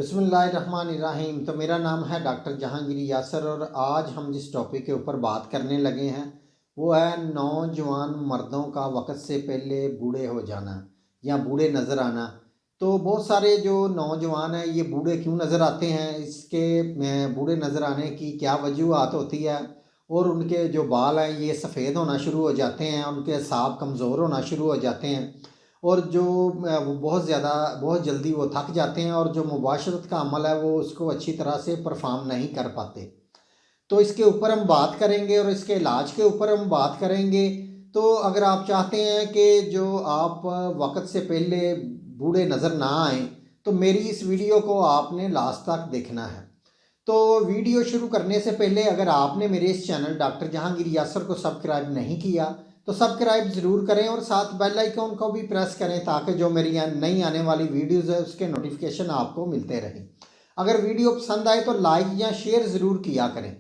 बिस्मिल्लाहिर्रहमानिर्रहीम। तो मेरा नाम है डॉक्टर जहांगीर यासर और आज हम जिस टॉपिक के ऊपर बात करने लगे हैं वो है नौजवान मर्दों का वक्त से पहले बूढ़े हो जाना या बूढ़े नज़र आना। तो बहुत सारे जो नौजवान हैं ये बूढ़े क्यों नज़र आते हैं, इसके बूढ़े नज़र आने की क्या वजूहत होती है और उनके जो बाल हैं ये सफ़ेद होना शुरू हो जाते हैं, उनके असाब कमज़ोर होना शुरू हो जाते हैं और जो वो बहुत जल्दी वो थक जाते हैं और जो मुबाशरत का अमल है वो उसको अच्छी तरह से परफॉर्म नहीं कर पाते। तो इसके ऊपर हम बात करेंगे और इसके इलाज के ऊपर हम बात करेंगे। तो अगर आप चाहते हैं कि जो आप वक्त से पहले बूढ़े नज़र ना आएँ तो मेरी इस वीडियो को आपने लास्ट तक देखना है। तो वीडियो शुरू करने से पहले अगर आपने मेरे इस चैनल डॉक्टर जहांगीर यासर को सब्सक्राइब नहीं किया तो सब्सक्राइब ज़रूर करें और साथ बेल आइकन को भी प्रेस करें ताकि जो मेरी नई आने वाली वीडियोस है उसके नोटिफिकेशन आपको मिलते रहें। अगर वीडियो पसंद आए तो लाइक या शेयर ज़रूर किया करें।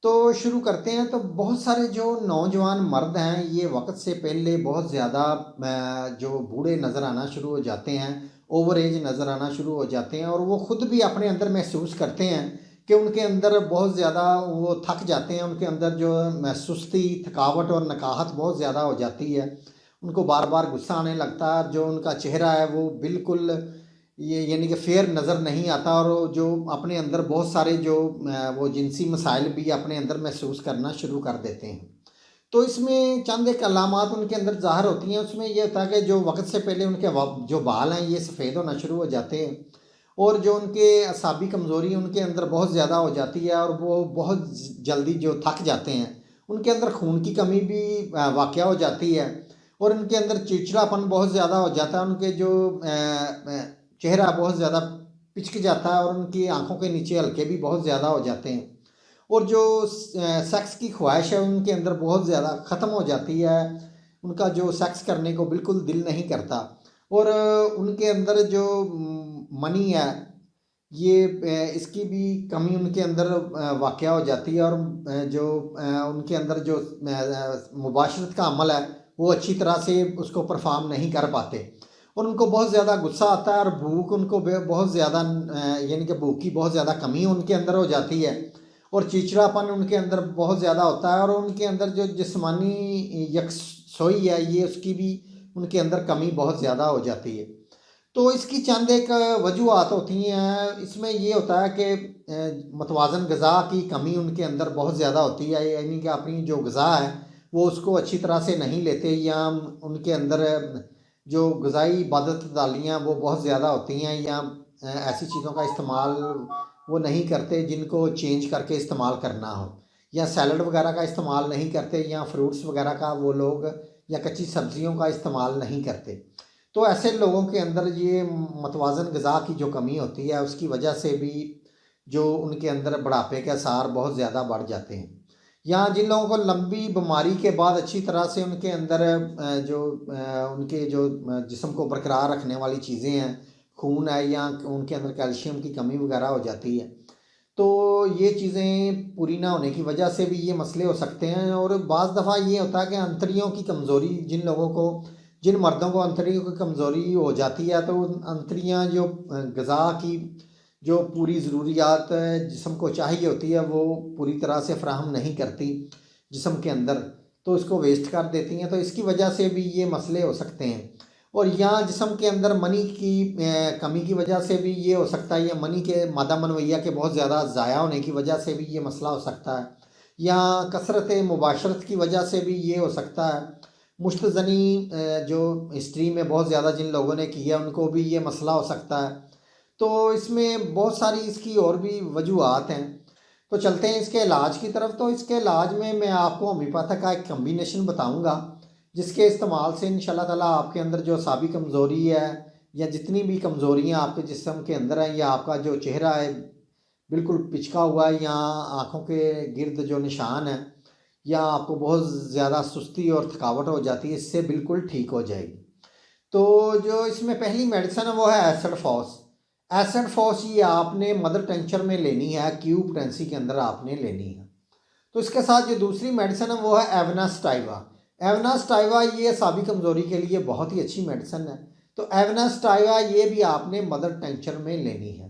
तो शुरू करते हैं। तो बहुत सारे जो नौजवान मर्द हैं ये वक्त से पहले बहुत ज़्यादा जो बूढ़े नज़र आना शुरू हो जाते हैं, ओवर एज नज़र आना शुरू हो जाते हैं और वो ख़ुद भी अपने अंदर महसूस करते हैं कि उनके अंदर बहुत ज़्यादा वो थक जाते हैं, उनके अंदर जो सुस्ती, थकावट और नकाहत बहुत ज़्यादा हो जाती है। उनको बार बार गुस्सा आने लगता है, जो उनका चेहरा है वो बिल्कुल ये यानी कि फेयर नज़र नहीं आता और जो अपने अंदर बहुत सारे जो वो जिनसी मसाइल भी अपने अंदर महसूस करना शुरू कर देते हैं। तो इसमें चंद एक अलामात उनके अंदर ज़ाहिर होती हैं। उसमें यह होता है कि जो वक्त से पहले उनके जो बाल हैं ये सफ़ेद होना शुरू हो जाते हैं और जो उनके असाबी कमज़ोरी उनके अंदर बहुत ज़्यादा हो जाती है और वो बहुत जल्दी जो थक जाते हैं। उनके अंदर खून की कमी भी वाक़या हो जाती है और उनके अंदर चिड़चिड़ापन बहुत ज़्यादा हो जाता है। उनके जो चेहरा बहुत ज़्यादा पिचक जाता है और उनकी आंखों के नीचे हल्के भी बहुत ज़्यादा हो जाते हैं और जो सेक्स की ख्वाहिश है उनके अंदर बहुत ज़्यादा ख़त्म हो जाती है। उनका जो सेक्स करने को बिल्कुल दिल नहीं करता और उनके अंदर जो मनी है ये इसकी भी कमी उनके अंदर वाक़या हो जाती है और जो उनके अंदर जो मुबाशरत का अमल है वो अच्छी तरह से उसको परफॉर्म नहीं कर पाते और उनको बहुत ज़्यादा गुस्सा आता है और भूख उनको बहुत ज़्यादा यानी कि भूख की बहुत ज़्यादा कमी उनके अंदर हो जाती है और चिड़चिड़ापन उनके अंदर बहुत ज़्यादा होता है और उनके अंदर जो जिस्मानी यकसोई है ये उसकी भी उनके अंदर कमी बहुत ज़्यादा हो जाती है। तो इसकी चंद एक वजूहत होती हैं। इसमें ये होता है कि मतवाज़न ग़िज़ा की कमी उनके अंदर बहुत ज़्यादा होती है, यानी कि अपनी जो ग़िज़ा है वो उसको अच्छी तरह से नहीं लेते या उनके अंदर जो ग़िज़ाई इबादत-दालियाँ वो बहुत ज़्यादा होती हैं या ऐसी चीज़ों का इस्तेमाल वो नहीं करते जिनको चेंज करके इस्तेमाल करना हो या सैलड वगैरह का इस्तेमाल नहीं करते या फ्रूट्स वगैरह का वो लोग या कच्ची सब्ज़ियों का इस्तेमाल नहीं करते। तो ऐसे लोगों के अंदर ये मतवाज़न ग़िज़ा की जो कमी होती है उसकी वजह से भी जो उनके अंदर बुढ़ापे के आसार बहुत ज़्यादा बढ़ जाते हैं। या जिन लोगों को लंबी बीमारी के बाद अच्छी तरह से उनके अंदर जो उनके जो जिस्म को बरकरार रखने वाली चीज़ें हैं, खून है या उनके अंदर कैल्शियम की कमी वगैरह हो जाती है, तो ये चीज़ें पूरी ना होने की वजह से भी ये मसले हो सकते हैं। और बाज़ दफ़ा ये होता है कि अंतड़ियों की कमज़ोरी जिन मर्दों को अंतड़ियों की कमज़ोरी हो जाती है तो अंतड़ियाँ जो ग़िज़ा की जो पूरी ज़रूरियात जिस्म को चाहिए होती है वो पूरी तरह से फ़राहम नहीं करती जिस्म के अंदर, तो इसको वेस्ट कर देती हैं। तो इसकी वजह से भी ये मसले हो सकते हैं। और या जिस्म के अंदर मनी की कमी की वजह से भी ये हो सकता है या मनी के मादा मनवैया के बहुत ज़्यादा ज़ाया होने की वजह से भी ये मसला हो सकता है या कसरत मुबाशरत की वजह से भी ये हो सकता है। मुश्तज़नी जो हिस्ट्री में बहुत ज़्यादा जिन लोगों ने किया उनको भी ये मसला हो सकता है। तो इसमें बहुत सारी इसकी और भी वजूहत हैं। तो चलते हैं इसके इलाज की तरफ। तो इसके इलाज में मैं आपको होम्योपैथी का एक कम्बिनेशन बताऊंगा जिसके इस्तेमाल से इंशाल्लाह ताला आपके अंदर जो असाबी कमज़ोरी है या जितनी भी कमज़ोरियाँ आपके जिस्म के अंदर हैं या आपका जो चेहरा है बिल्कुल पिचका हुआ है या आँखों के गिर्द जो निशान है या आपको बहुत ज़्यादा सुस्ती और थकावट हो जाती है, इससे बिल्कुल ठीक हो जाएगी। तो जो इसमें पहली मेडिसिन है वो है एसिड फॉस। एसिड फॉस ये आपने मदर टेंचर में लेनी है, क्यूब पोटेंसी के अंदर आपने लेनी है। तो इसके साथ जो दूसरी मेडिसिन है वो है एवनास्टाइवा। एवनास्टाइवा ये असाबी कमज़ोरी के लिए बहुत ही अच्छी मेडिसिन है। तो एवनास्टाइवा ये भी आपने मदर टेंचर में लेनी है।